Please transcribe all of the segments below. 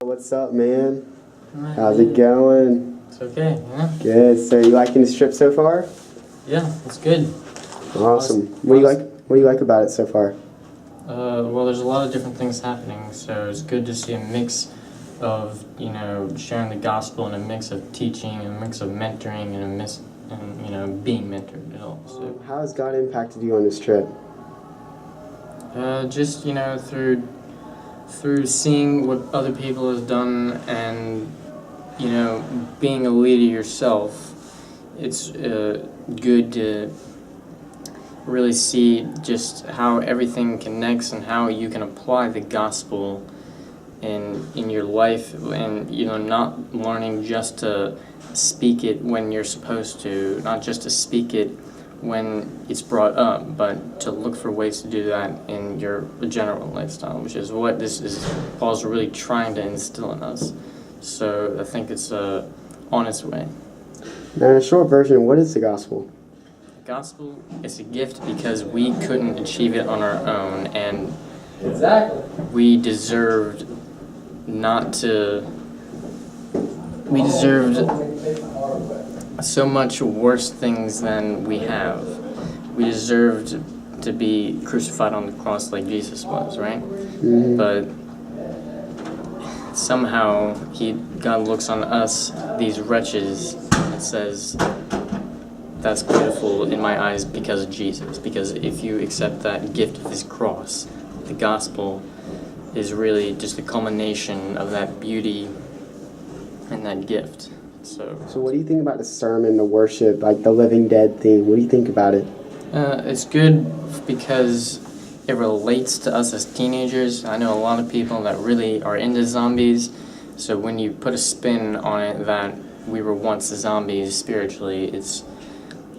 what's up, man? Right. How's it going? It's okay, yeah. Good. So you liking this trip so far? Yeah, it's good. Awesome. What do you like about it so far? Well, there's a lot of different things happening, so it's good to see a mix of, sharing the gospel and a mix of teaching and a mix of mentoring and being mentored and all. So, How has God impacted you on this trip? just, through seeing what other people have done and, being a leader yourself, it's good to really see just how everything connects and how you can apply the gospel in your life, and not learning just to speak it when you're supposed to, not just to speak it when it's brought up, but to look for ways to do that in your general lifestyle, which is what this is Paul's really trying to instill in us. So I think it's on its way. Now, in a short version, what is the gospel? Gospel is a gift because we couldn't achieve it on our own, and we deserved so much worse things than we have. We deserved to be crucified on the cross like Jesus was, right? Mm-hmm. But somehow God looks on us, these wretches, and says, that's beautiful in my eyes because of Jesus. Because if you accept that gift of his cross, the gospel is really just a culmination of that beauty and that gift. So what do you think about the sermon, the worship, like the living dead theme? What do you think about it? It's good because it relates to us as teenagers. I know a lot of people that really are into zombies. So when you put a spin on it that we were once zombies spiritually,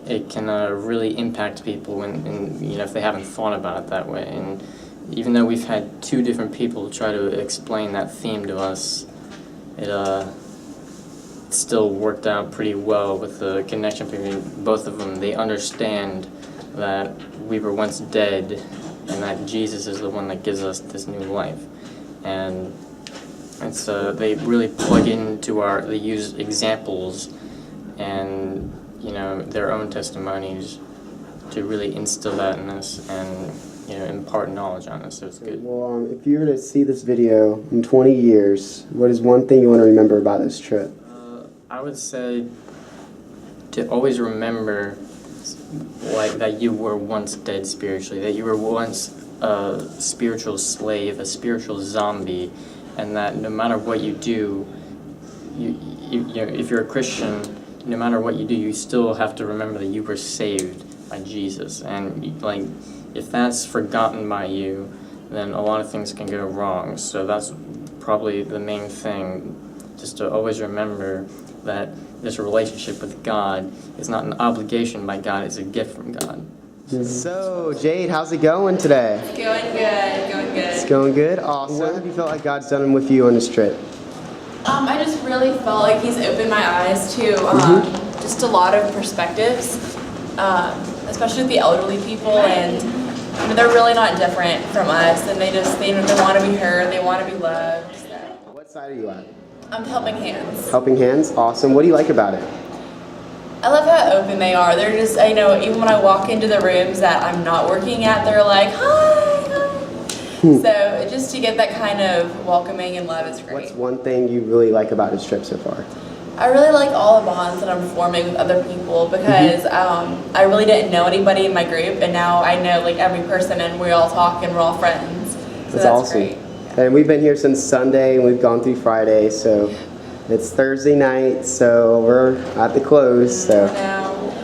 it can really impact people when if they haven't thought about it that way. And even though we've had two different people try to explain that theme to us, it still worked out pretty well with the connection between both of them. They understand that we were once dead and that Jesus is the one that gives us this new life. And it's they really plug into they use examples and their own testimonies to really instill that in us and impart knowledge on us. So it's good. Well, if you were to see this video in 20 years, what is one thing you want to remember about this trip? I would say to always remember that you were once dead spiritually, that you were once a spiritual slave, a spiritual zombie, and that no matter what you do, if you're a Christian, no matter what you do, you still have to remember that you were saved by Jesus. And if that's forgotten by you, then a lot of things can go wrong. So that's probably the main thing, just to always remember that this relationship with God is not an obligation by God, it's a gift from God. So, Jade, how's it going today? It's going good, It's going good? Awesome. What have you felt like God's done with you on this trip? I just really felt like he's opened my eyes to just a lot of perspectives, especially with the elderly people, and they're really not different from us, and they want to be heard, they want to be loved. So. What side are you at? I'm Helping Hands. Helping Hands? Awesome. What do you like about it? I love how open they are. They're just, even when I walk into the rooms that I'm not working at, they're like, hi. So just to get that kind of welcoming and love is great. What's one thing you really like about this trip so far? I really like all the bonds that I'm forming with other people because I really didn't know anybody in my group, and now I know every person, and we all talk and we're all friends. So that's awesome. Great. And we've been here since Sunday, and we've gone through Friday, so it's Thursday night, so we're at the close. So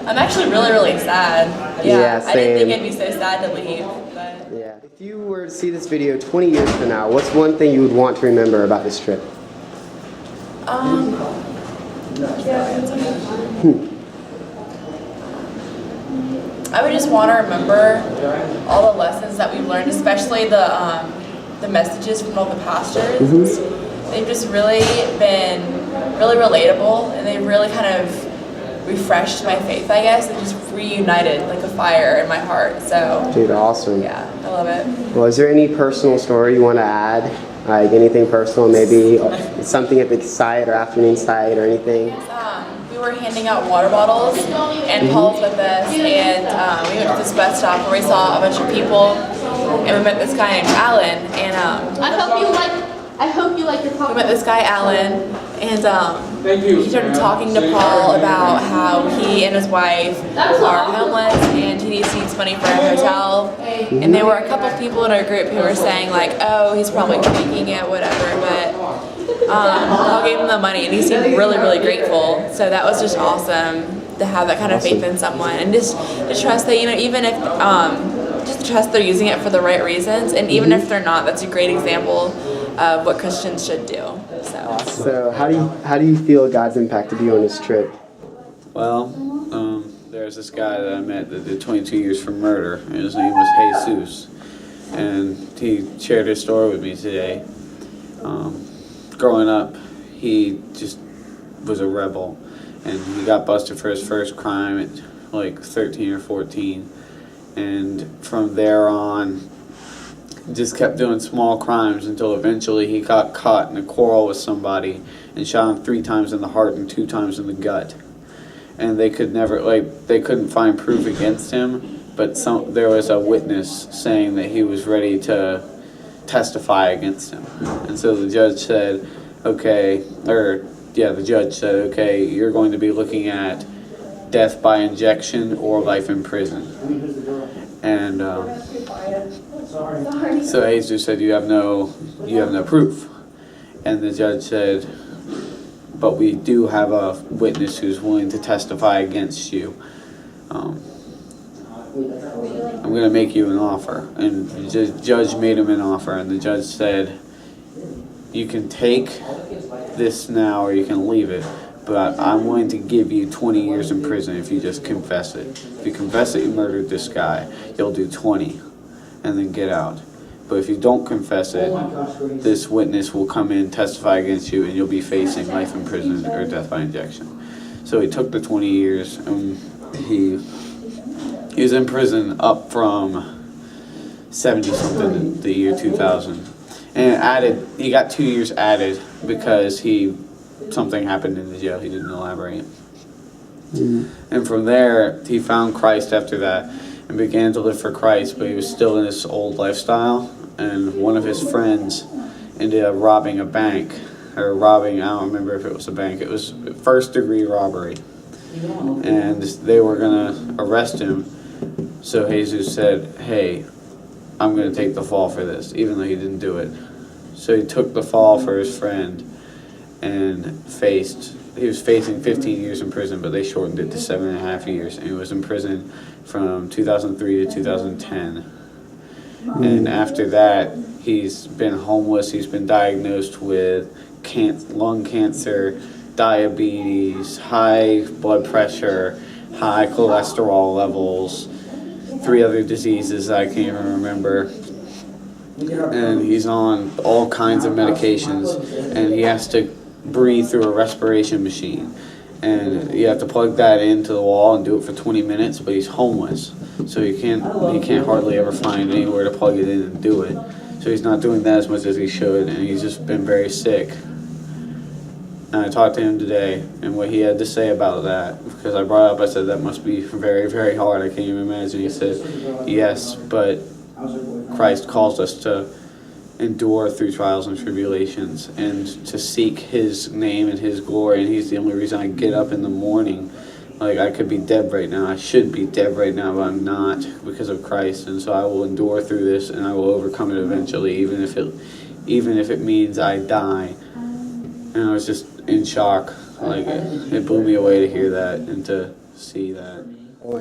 I'm actually really, really sad. Yeah, same. I didn't think I'd be so sad to leave. But. Yeah. If you were to see this video 20 years from now, what's one thing you would want to remember about this trip? I would just want to remember all the lessons that we've learned, especially the messages from all the pastors. They've just really been really relatable, and they've really kind of refreshed my faith, I guess, and just reunited like a fire in my heart. So, dude, awesome. Yeah, I love it. Well, is there any personal story you want to add Like anything personal, maybe something at the site or afternoon site or anything? We were handing out water bottles, and Paul was with us, and we went to this bus stop where we saw a bunch of people, and we met this guy named Alan, and I hope you like your we popcorn. met this guy Alan, and he started talking to Paul about how he and his wife are homeless and he needs money for a hotel. And there were a couple of people in our group who were saying like, oh, he's probably faking it, whatever. But Paul gave him the money and he seemed really, really grateful. So that was just awesome to have that kind of faith in someone and just to trust that, you know, even if just trust they're using it for the right reasons, and even if they're not, that's a great example of what Christians should do. So how do you feel God's impacted you on this trip? Well, there's this guy that I met that did 22 years for murder, and his name was Jesus, and he shared his story with me today. Growing up, he just was a rebel, and he got busted for his first crime at like 13 or 14, and from there on just kept doing small crimes until eventually he got caught in a quarrel with somebody and shot him 3 times in the heart and 2 times in the gut. And they could never, they couldn't find proof against him, but there was a witness saying that he was ready to testify against him. And so the judge said, the judge said, okay, you're going to be looking at death by injection or life in prison. And so Jesus said, you have no proof. And the judge said, but we do have a witness who's willing to testify against you. I'm going to make you an offer. And the judge made him an offer, and the judge said, you can take this now or you can leave it, but I'm willing to give you 20 years in prison if you just confess it. If you confess that you murdered this guy, you'll do 20 and then get out. But if you don't confess it, this witness will come in, testify against you, and you'll be facing life in prison or death by injection. So he took the 20 years, and he was in prison up from 70-something in the year 2000. And he got 2 years added because something happened in the jail. He didn't elaborate. And from there, he found Christ after that and began to live for Christ, but he was still in his old lifestyle. And one of his friends ended up robbing a bank, I don't remember if it was a bank, it was first-degree robbery. And they were going to arrest him, so Jesus said, hey, I'm going to take the fall for this, even though he didn't do it. So he took the fall for his friend and he was facing 15 years in prison, but they shortened it to 7.5 years. And he was in prison from 2003 to 2010. And after that, he's been homeless. He's been diagnosed with lung cancer, diabetes, high blood pressure, high cholesterol levels, 3 other diseases I can't even remember. And he's on all kinds of medications, and he has to breathe through a respiration machine. And you have to plug that into the wall and do it for 20 minutes, but he's homeless. So he can't hardly ever find anywhere to plug it in and do it. So he's not doing that as much as he should, and he's just been very sick. And I talked to him today, and what he had to say about that, because I said, that must be very, very hard. I can't even imagine. He said, yes, but Christ calls us to endure through trials and tribulations and to seek his name and his glory, and he's the only reason I get up in the morning. Like, I could be dead right now. I should be dead right now, but I'm not because of Christ. And so I will endure through this, and I will overcome it eventually, even if it means I die. And I was just in shock. Like, it blew me away to hear that and to see that.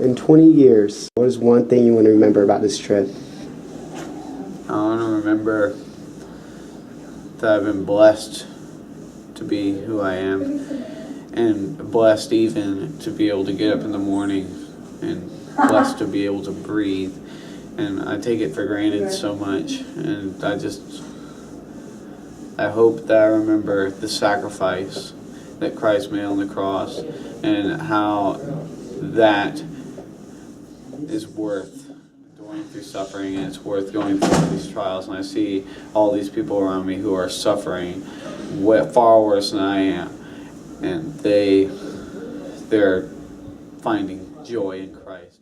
In 20 years, what is one thing you want to remember about this trip? I want to remember that I've been blessed to be who I am, and blessed even to be able to get up in the morning, and blessed to be able to breathe. And I take it for granted so much, and I hope that I remember the sacrifice that Christ made on the cross and how that is worth going through suffering, and it's worth going through these trials. And I see all these people around me who are suffering far worse than I am, and they're finding joy in Christ.